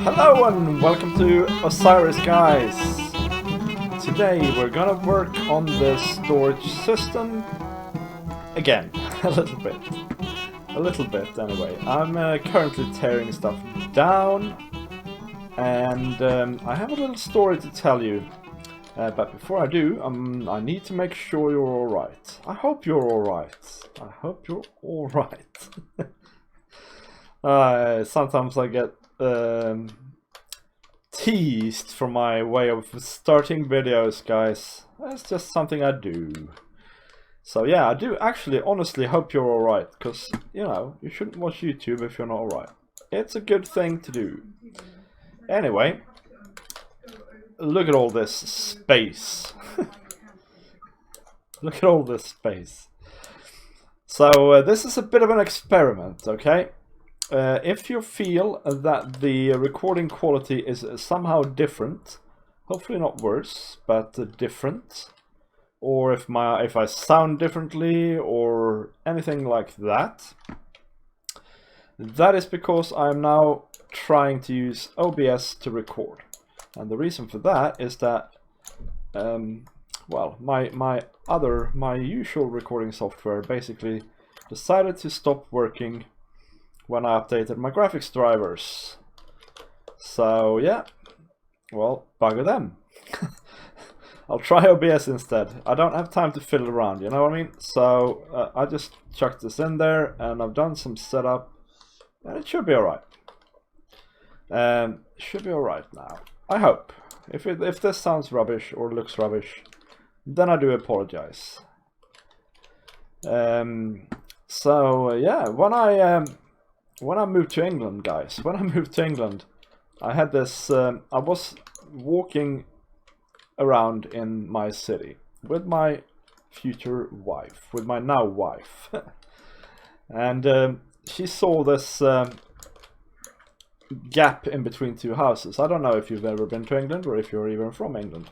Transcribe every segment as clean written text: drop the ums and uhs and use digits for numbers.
Hello and welcome to Osiris, guys. Today we're gonna work on the storage system again, a little bit anyway. I'm currently tearing stuff down, and I have a little story to tell you. But before I do, I need to make sure you're all right. I hope you're all right. I hope you're all right. Sometimes I get teased for my way of starting videos, guys. That's just something I do. So yeah, I do actually honestly hope you're alright, because, you know, you shouldn't watch YouTube if you're not alright. It's a good thing to do. Anyway, look at all this space. Look at all this space. So this is a bit of an experiment, okay? If you feel that the recording quality is somehow different, hopefully not worse, but different, or if I sound differently or anything like that, that is because I'm now trying to use OBS to record. And the reason for that is that, well, my usual recording software basically decided to stop working when I updated my graphics drivers. So yeah, well, bugger them. I'll try OBS instead. I don't have time to fiddle around, you know what I mean? So I just chucked this in there, and I've done some setup, and it should be alright. Should be alright now. I hope. If this sounds rubbish or looks rubbish, then I do apologize. So yeah, when I moved to England, guys, I had this, I was walking around in my city with my future wife, with my now wife. And she saw this gap in between two houses. I don't know if you've ever been to England or if you're even from England,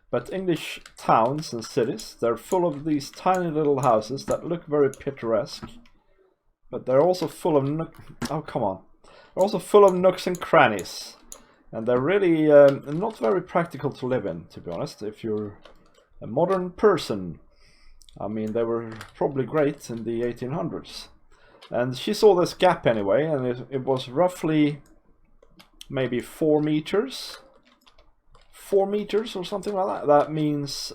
but English towns and cities, they're full of these tiny little houses that look very picturesque. But they're also full of They're also full of nooks and crannies, and they're really not very practical to live in, to be honest. If you're a modern person, I mean, they were probably great in the 1800s. And she saw this gap anyway, and it was roughly maybe 4 meters. 4 meters or something like that. That means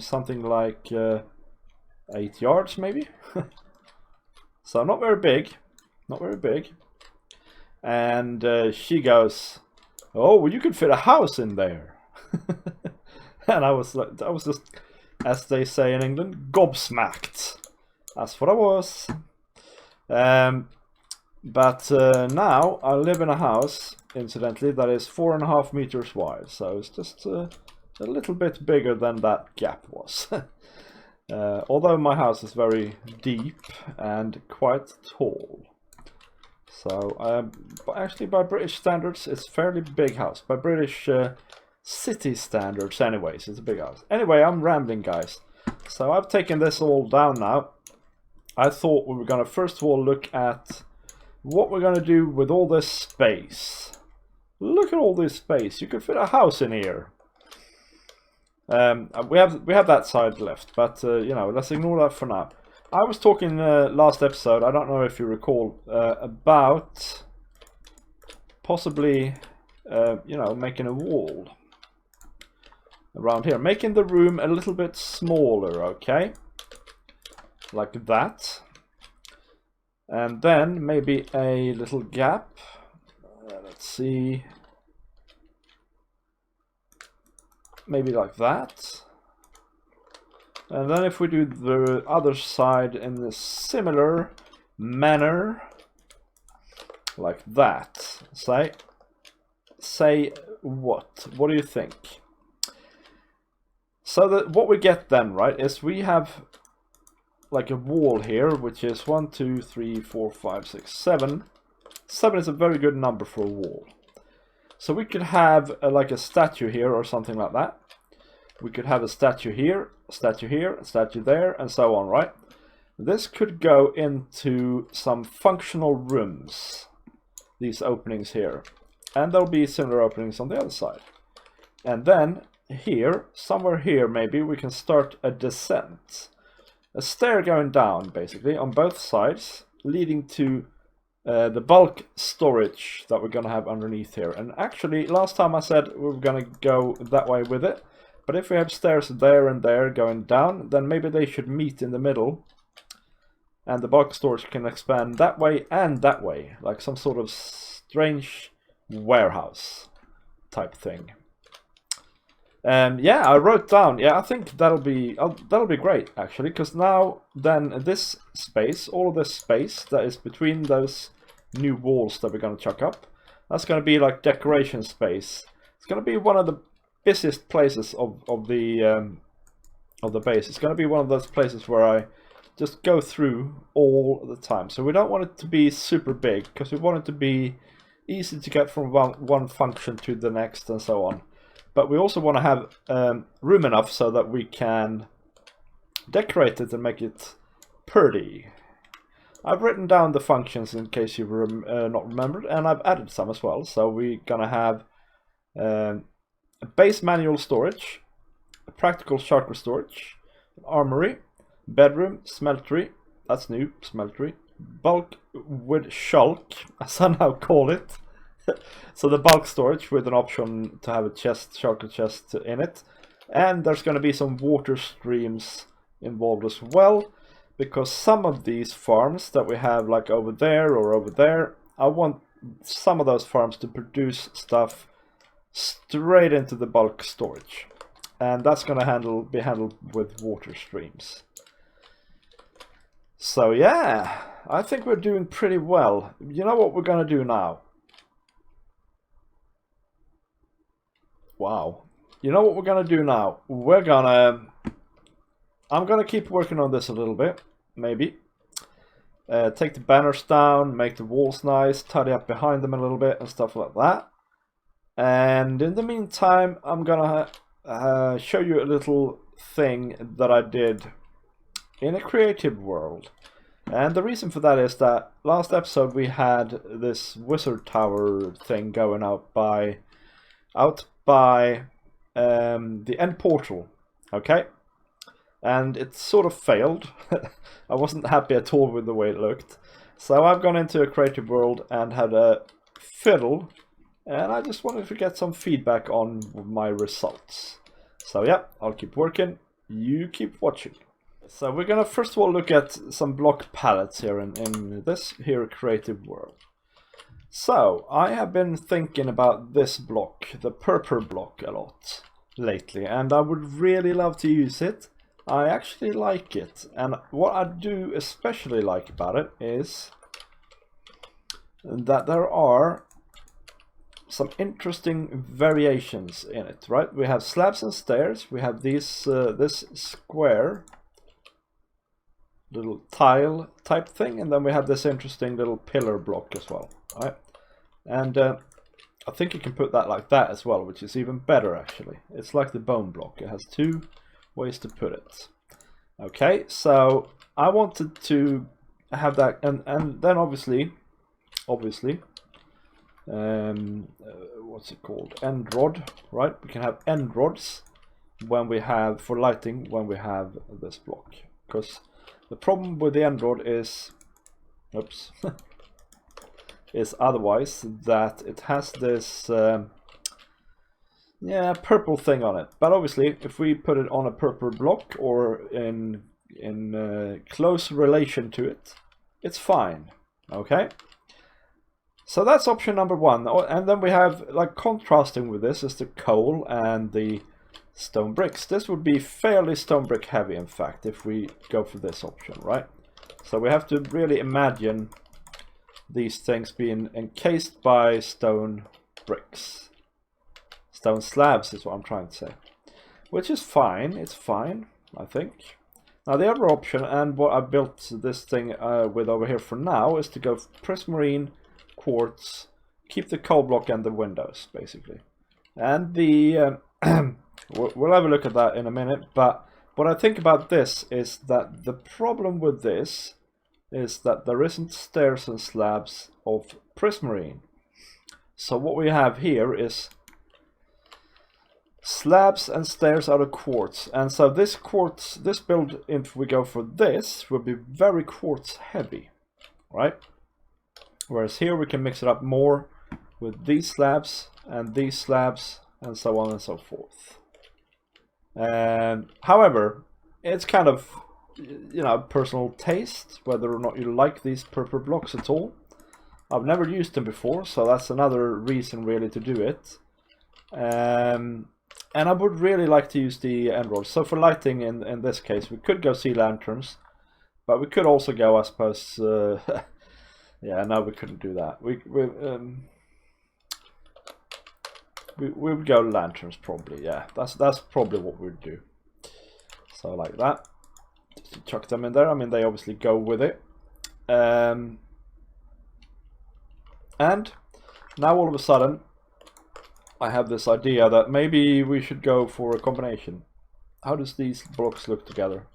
something like 8 yards, maybe. So not very big, not very big. And she goes, "Oh, well, you could fit a house in there." And I was just, as they say in England, gobsmacked. That's what I was. But now I live in a house, incidentally, that is 4.5 meters wide. So it's just a little bit bigger than that gap was. Although my house is very deep and quite tall. So, actually by British standards, it's a fairly big house. By British city standards anyways, it's a big house. Anyway, I'm rambling, guys. So I've taken this all down now. I thought we were going to first of all look at what we're going to do with all this space. Look at all this space. You could fit a house in here. We have that side left, but you know, let's ignore that for now. I was talking last episode, I don't know if you recall, about possibly you know, making a wall around here, making the room a little bit smaller, okay, like that, and then maybe a little gap. Let's see. Maybe like that. And then if we do the other side in a similar manner, like that. Say what? What do you think? So that what we get then, right, is we have like a wall here, which is 1, 2, 3, 4, 5, 6, 7. 7 is a very good number for a wall. So we could have like a statue here or something like that. We could have a statue here, a statue here, a statue there, and so on, right? This could go into some functional rooms, these openings here. and there'll be similar openings on the other side. And then here, somewhere here maybe, we can start a descent. A stair going down, basically, on both sides, leading to the bulk storage that we're going to have underneath here. And actually, last time I said we were going to go that way with it. But if we have stairs there and there going down, then maybe they should meet in the middle. And the bulk storage can expand that way and that way. Like some sort of strange warehouse type thing. Yeah, I wrote down. Yeah, I think that'll be great actually, because now then this space, all of this space that is between those new walls that we're going to chuck up, that's going to be like decoration space. It's going to be one of the busiest places of the base. It's going to be one of those places where I just go through all the time. So we don't want it to be super big, because we want it to be easy to get from one function to the next and so on. But we also want to have room enough so that we can decorate it and make it pretty. I've written down the functions in case you've not remembered, and I've added some as well. So we're going to have a base manual storage, a practical chakra storage, an armory, bedroom, smeltery, that's new, smeltery, bulk with shulk, as I now call it. So the bulk storage with an option to have a chest, shulker chest in it. And there's going to be some water streams involved as well, because some of these farms that we have like over there or over there, I want some of those farms to produce stuff straight into the bulk storage. And that's going to be handled with water streams. So yeah, I think we're doing pretty well. You know what we're going to do now? Wow. You know what we're going to do now? I'm going to keep working on this a little bit, maybe. Take the banners down, make the walls nice, tidy up behind them a little bit and stuff like that. And in the meantime, I'm going to show you a little thing that I did in a creative world. And the reason for that is that last episode we had this wizard tower thing going out by the end portal, okay? And it sort of failed. I wasn't happy at all with the way it looked. So I've gone into a creative world and had a fiddle, and I just wanted to get some feedback on my results. So yeah, I'll keep working, you keep watching. So we're gonna first of all look at some block palettes here in this here creative world. So, I have been thinking about this block, the purple block, a lot lately, and I would really love to use it. I actually like it, and what I do especially like about it is that there are some interesting variations in it, right? We have slabs and stairs, we have these this square little tile type thing, and then we have this interesting little pillar block as well, right? And I think you can put that like that as well, which is even better actually. It's like the bone block, it has two ways to put it. Okay, so I wanted to have that, and then obviously what's it called, end rod, right? We can have end rods when we have, for lighting, when we have this block, because the problem with the end rod is, oops, is otherwise that it has this yeah, purple thing on it. But obviously if we put it on a purple block or in close relation to it, it's fine. Okay, so that's option number one. And then we have, like, contrasting with this is the coal and the stone bricks. This would be fairly stone brick heavy, in fact, if we go for this option, right? So we have to really imagine these things being encased by stone bricks. Stone slabs is what I'm trying to say. Which is fine, it's fine, I think. Now the other option, and what I built this thing with over here for now, is to go prismarine, quartz, keep the coal block and the windows, basically. And the... we'll have a look at that in a minute, but what I think about this is that the problem with this is that there isn't stairs and slabs of prismarine. So what we have here is slabs and stairs out of quartz, and so this build, if we go for this, will be very quartz heavy, right? Whereas here we can mix it up more with these slabs and so on and so forth. However, it's kind of, you know, personal taste whether or not you like these purple blocks at all. I've never used them before, so that's another reason really to do it. And I would really like to use the emeralds. So for lighting in this case, we could go sea lanterns, but we could also go, I suppose, yeah, no, we couldn't do that. We would go lanterns probably, yeah. That's probably what we'd do. So like that. Just to chuck them in there. I mean, they obviously go with it. And now all of a sudden I have this idea that maybe we should go for a combination. How does these blocks look together?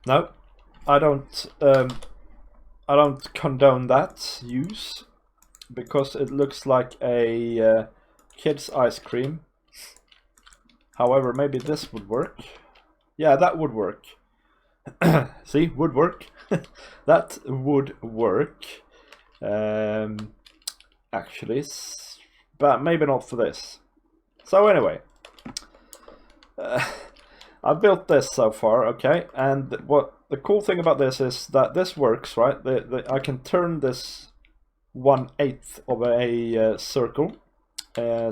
No, I don't condone that use, because it looks like a kid's ice cream. However, maybe this would work. Yeah, that would work. See, would work. That would work. Actually, but maybe not for this. So anyway, I've built this so far, okay, and what the cool thing about this is that this works, right? I can turn this 1/8 of a circle,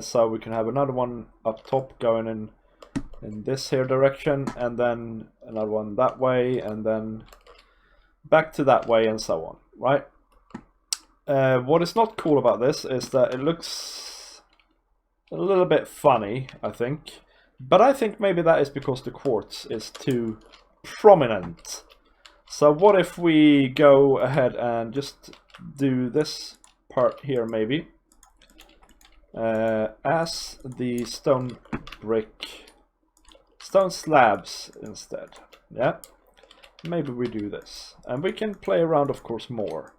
so we can have another one up top going in this here direction, and then another one that way, and then back to that way, and so on, right? What is not cool about this is that it looks a little bit funny, I think. But I think maybe that is because the quartz is too prominent. So what if we go ahead and just do this part here maybe as the stone slabs instead. Yeah, maybe we do this. And we can play around, of course, more.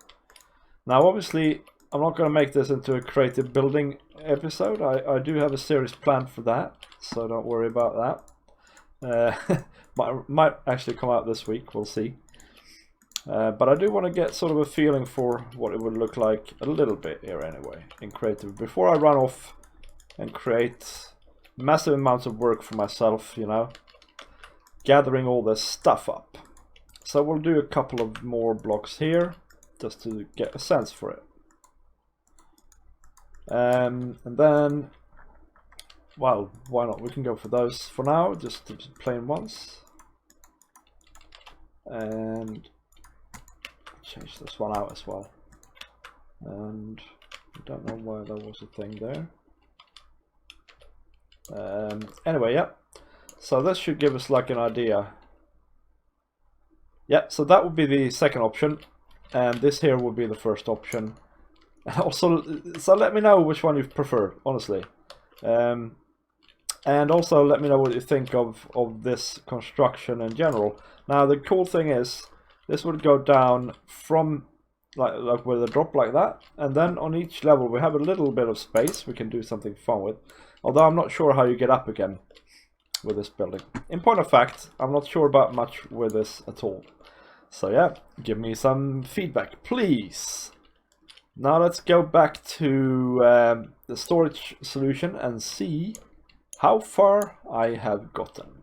Now, obviously, I'm not going to make this into a creative building episode. I do have a series planned for that, so don't worry about that. Might actually come out this week, we'll see. But I do want to get sort of a feeling for what it would look like a little bit here anyway, in creative, before I run off and create massive amounts of work for myself, you know, gathering all this stuff up. So we'll do a couple of more blocks here, just to get a sense for it. And then, well, why not? We can go for those for now, just plain ones. And change this one out as well. And I don't know why there was a thing there. Anyway, yeah. So this should give us like an idea. Yeah, so that would be the second option. And this here would be the first option. Also, so let me know which one you prefer, honestly. And also let me know what you think of this construction in general. Now the cool thing is, this would go down from like with a drop like that, and then on each level we have a little bit of space we can do something fun with. Although I'm not sure how you get up again with this building. In point of fact, I'm not sure about much with this at all. So yeah, give me some feedback, please. Now let's go back to the storage solution and see how far I have gotten.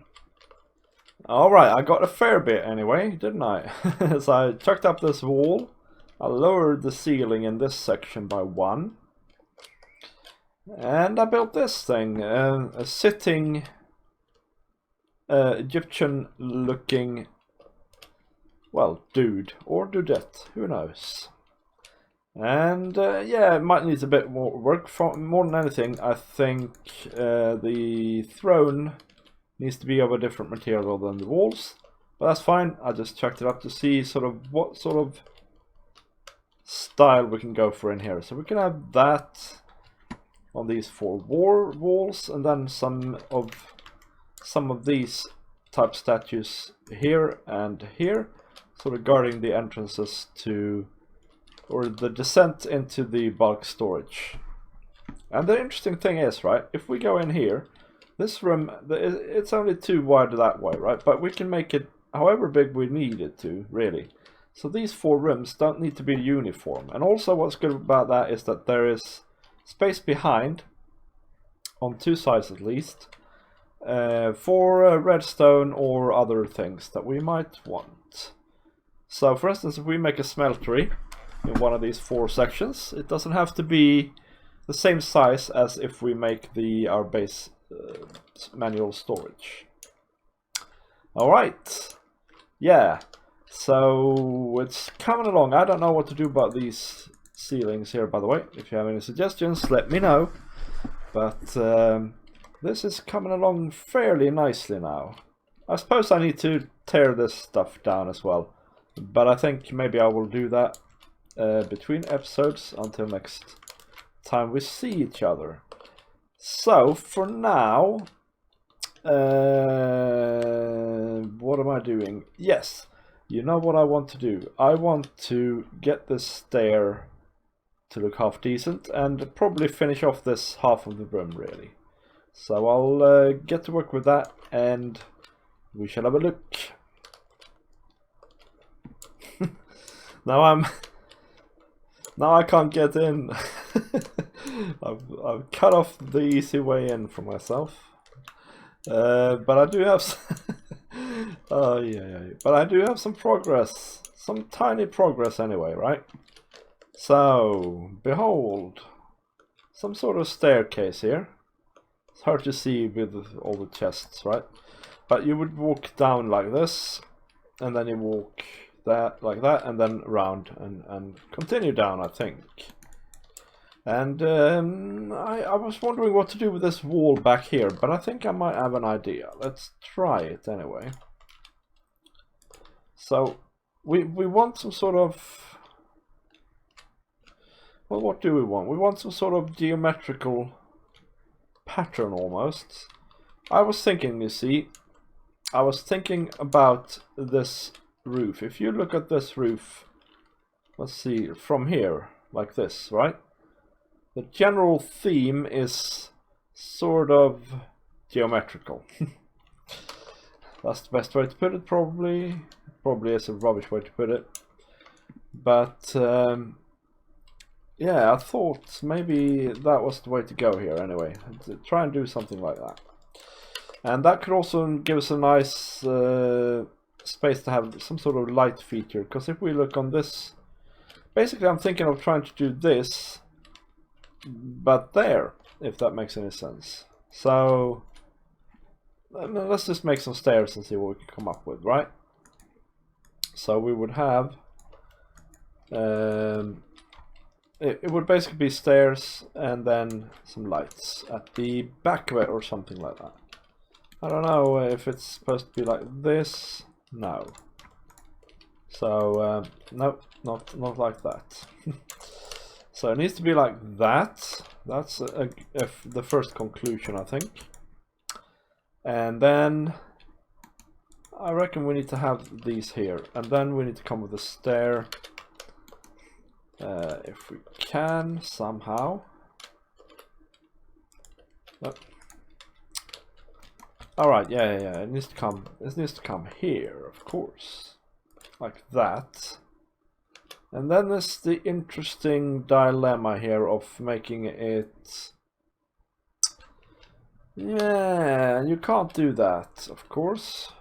Alright, I got a fair bit anyway, didn't I? So I chucked up this wall, I lowered the ceiling in this section by 1. And I built this thing, a sitting Egyptian looking, well, dude or dudette, who knows. And yeah, it might need a bit more work. More than anything, I think the throne needs to be of a different material than the walls, but that's fine. I just checked it up to see sort of what sort of style we can go for in here. So we can have that on these 4 walls, and then some of these type statues here and here, sort of guarding the entrances to or the descent into the bulk storage. And the interesting thing is, right, if we go in here, this room, it's only too wide that way, right? But we can make it however big we need it to, really. So these 4 rooms don't need to be uniform. And also what's good about that is that there is space behind, on 2 sides at least, for redstone or other things that we might want. So for instance, if we make a smeltery in one of these 4 sections, it doesn't have to be the same size as if we make our base manual storage. Alright, yeah, so it's coming along. I don't know what to do about these ceilings here, by the way. If you have any suggestions, let me know. But this is coming along fairly nicely now. I suppose I need to tear this stuff down as well, but I think maybe I will do that between episodes until next time we see each other. So for now, what am I doing? Yes, you know what I want to do. I want to get this stair to look half decent and probably finish off this half of the room, really. So I'll get to work with that and we shall have a look. Now I can't get in. I've cut off the easy way in for myself. But I do have oh yeah. But I do have some progress. Some tiny progress anyway, right? So, behold, some sort of staircase here. It's hard to see with all the chests, right? But you would walk down like this, and then you walk that like that, and then around and continue down, I think. And I was wondering what to do with this wall back here, but I think I might have an idea. Let's try it anyway. So we want some sort of, well, what do we want? We want some sort of geometrical pattern almost. I was thinking, you see, I was thinking about this roof. If you look at this roof, let's see, from here, like this, right? The general theme is sort of geometrical. That's the best way to put it, probably. Probably is a rubbish way to put it. But yeah, I thought maybe that was the way to go here anyway. Try and do something like that. And that could also give us a nice space to have some sort of light feature. Because if we look on this, basically I'm thinking of trying to do this, but there, if that makes any sense. So let's just make some stairs and see what we can come up with, right? So we would have it would basically be stairs and then some lights at the back of it or something like that. I don't know if it's supposed to be like this. No. So no, not like that. So it needs to be like that. That's the first conclusion, I think. And then I reckon we need to have these here, and then we need to come with a stair. If we can somehow. Oh. All right, yeah. It needs to come. This needs to come here, of course, like that. And then there's the interesting dilemma here of making it. Yeah, you can't do that, of course.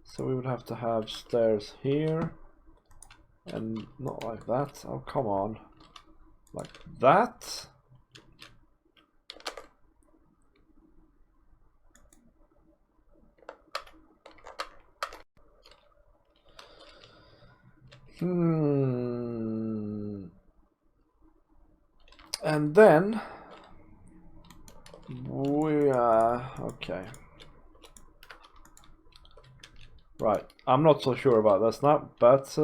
So we would have to have stairs here. And not like that. Oh, come on. Like that. And then we are okay. Right. I'm not so sure about this now, but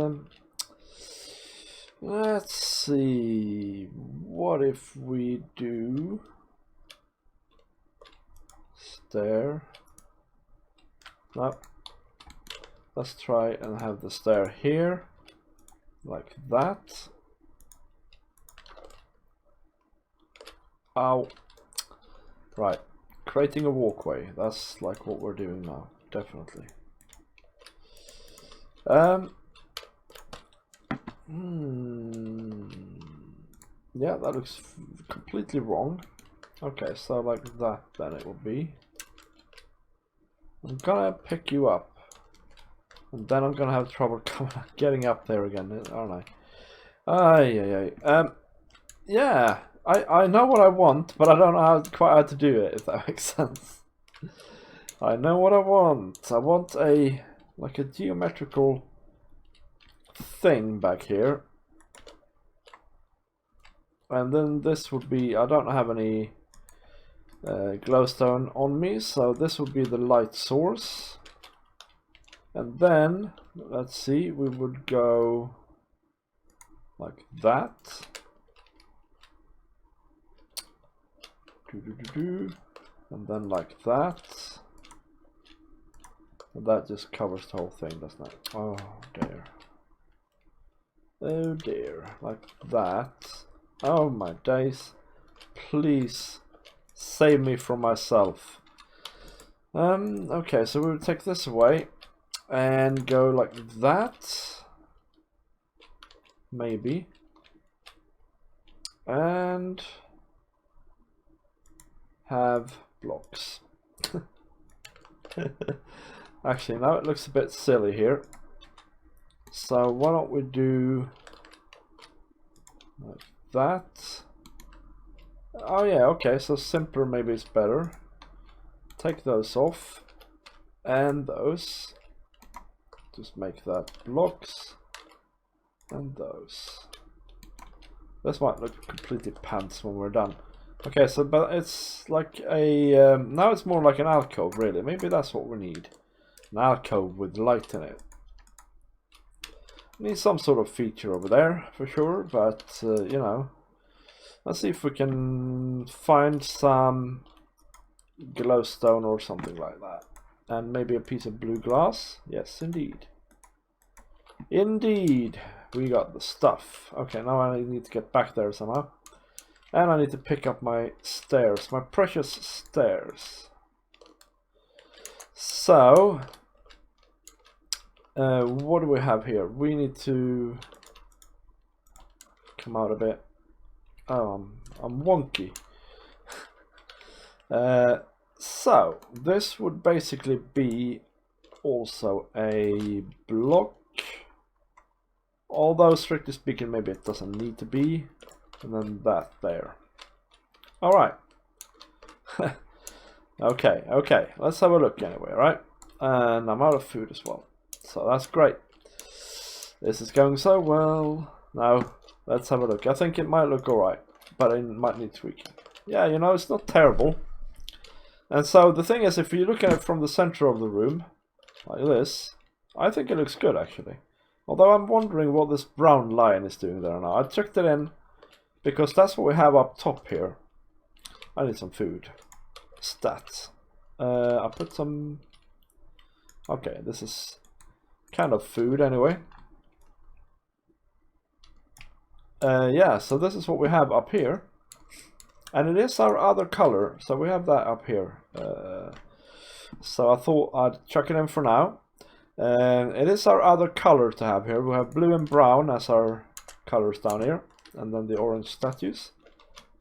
let's see. What if we do stair? No. Let's try and have the stair here, like that. Ow. Right. Creating a walkway. That's like what we're doing now. Definitely. Yeah, that looks completely wrong. Okay, so like that then it will be. I'm gonna pick you up. And then I'm gonna have trouble getting up there again, aren't I? Yeah, I know what I want, but I don't know quite how to do it, if that makes sense. I know what I want. I want like a geometrical thing back here. And then this would be, I don't have any glowstone on me, so this would be the light source. And then, let's see, we would go like that. And then like that. And that just covers the whole thing, doesn't it? Oh dear. Oh dear. Like that. Oh my days. Please save me from myself. Okay, so we would take this away and go like that. Maybe. And have blocks. Actually, now it looks a bit silly here. So why don't we do like that? Oh yeah, okay, so simpler maybe is better. Take those off. And those. Just make that blocks. And those. This might look completely pants when we're done. Okay, so but it's like a now it's more like an alcove, really. Maybe that's what we need. An alcove with light in it. Need some sort of feature over there for sure, but you know, let's see if we can find some glowstone or something like that, and maybe a piece of blue glass. Yes, indeed. Indeed, we got the stuff. Okay, now I need to get back there somehow. And I need to pick up my stairs, my precious stairs. So, what do we have here? We need to come out a bit. Oh, I'm wonky. So, this would basically be also a block. Although, strictly speaking, maybe it doesn't need to be. And then that there. Alright. Okay. Let's have a look anyway, right? And I'm out of food as well. So that's great. This is going so well. Now, let's have a look. I think it might look alright. But it might need tweaking. Yeah, you know, it's not terrible. And so the thing is, if you look at it from the center of the room, like this, I think it looks good actually. Although I'm wondering what this brown line is doing there now. I checked it in. Because that's what we have up top here. I need some food. Stats. I put some... Okay, this is kind of food anyway. Yeah, so this is what we have up here. And it is our other color, so we have that up here. So I thought I'd chuck it in for now. It is our other color to have here. We have blue and brown as our colors down here. And then the orange statues.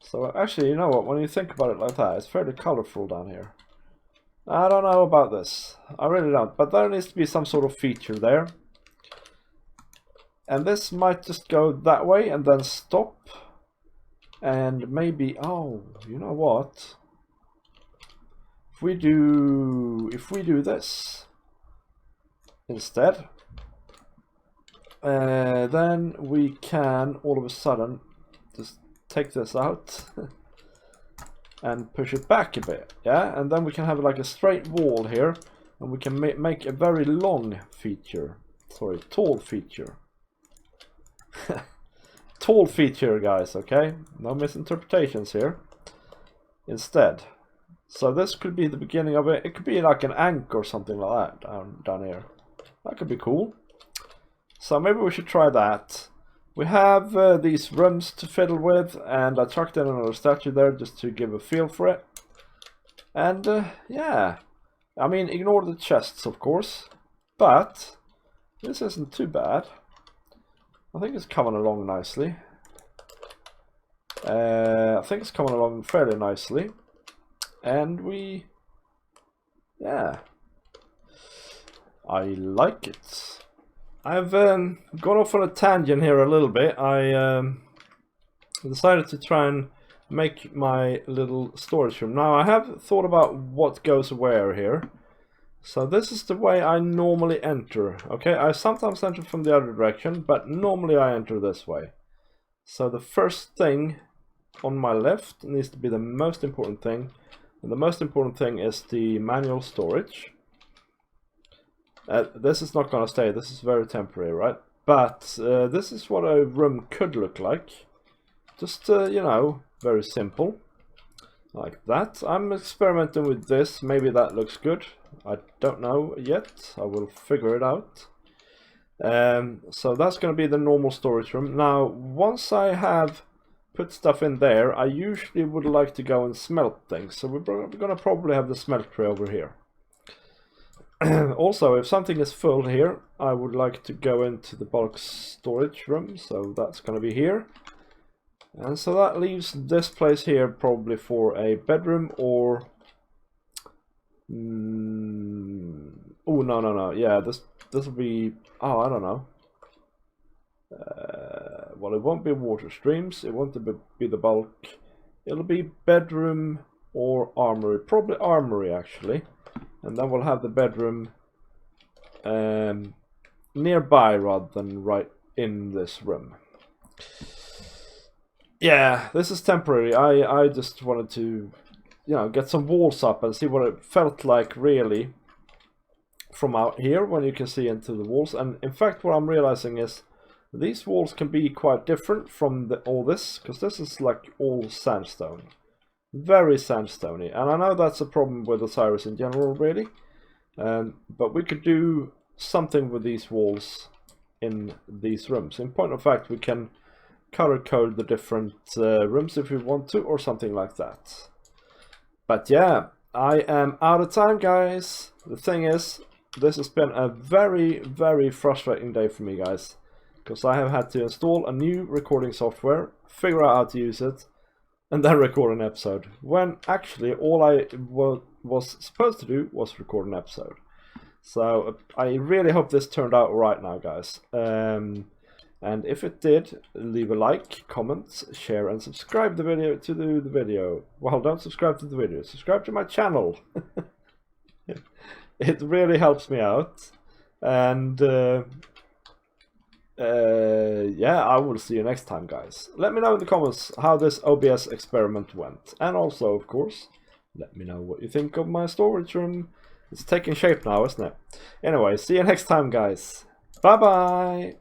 So actually, you know what, when you think about it like that, it's fairly colorful down here. I don't know about this. I really don't. But there needs to be some sort of feature there. And this might just go that way and then stop. And maybe, oh, you know what? If we do this instead, then we can all of a sudden just take this out and push it back a bit, yeah, and then we can have like a straight wall here, and we can make a very long feature, sorry, tall feature. Tall feature, guys, okay, no misinterpretations here. Instead, so this could be the beginning of it. It could be like an anchor or something like that down here. That could be cool. So maybe we should try that. We have these rooms to fiddle with, and I chucked in another statue there just to give a feel for it. And yeah, I mean, ignore the chests, of course, but this isn't too bad. I think it's coming along nicely. I think it's coming along fairly nicely. And yeah, I like it. I've gone off on a tangent here a little bit. I decided to try and make my little storage room. Now I have thought about what goes where here. So this is the way I normally enter. Okay, I sometimes enter from the other direction, but normally I enter this way. So the first thing on my left needs to be the most important thing. And the most important thing is the manual storage. This is not going to stay, this is very temporary, right? But this is what a room could look like. Just, you know, very simple. Like that. I'm experimenting with this, maybe that looks good. I don't know yet, I will figure it out. So that's going to be the normal storage room. Now, once I have put stuff in there, I usually would like to go and smelt things. So we're going to probably have the smeltery over here. Also, if something is full here, I would like to go into the bulk storage room, so that's going to be here. And so that leaves this place here probably for a bedroom or... Oh, no, yeah, this will be... Oh, I don't know. Well, it won't be water streams, it won't be the bulk. It'll be bedroom or armory, probably armory actually. And then we'll have the bedroom nearby rather than right in this room. Yeah, this is temporary. I just wanted to, you know, get some walls up and see what it felt like really from out here when you can see into the walls. And in fact, what I'm realizing is these walls can be quite different from all this, because this is like all sandstone. Very sandstony, and I know that's a problem with Osiris in general, really. But we could do something with these walls in these rooms. In point of fact, we can color code the different rooms if we want to, or something like that. But yeah, I am out of time, guys. The thing is, this has been a very, very frustrating day for me, guys, because I have had to install a new recording software, figure out how to use it, and then record an episode, when actually all I was supposed to do was record an episode. So I really hope this turned out right now, guys. And if it did, leave a like, comment, share, and subscribe the video to the video. Well, don't subscribe to the video, subscribe to my channel. It really helps me out. And yeah, I will see you next time, guys. Let me know in the comments how this OBS experiment went. And also, of course, let me know what you think of my storage room. It's taking shape now, isn't it? Anyway, see you next time, guys. Bye-bye!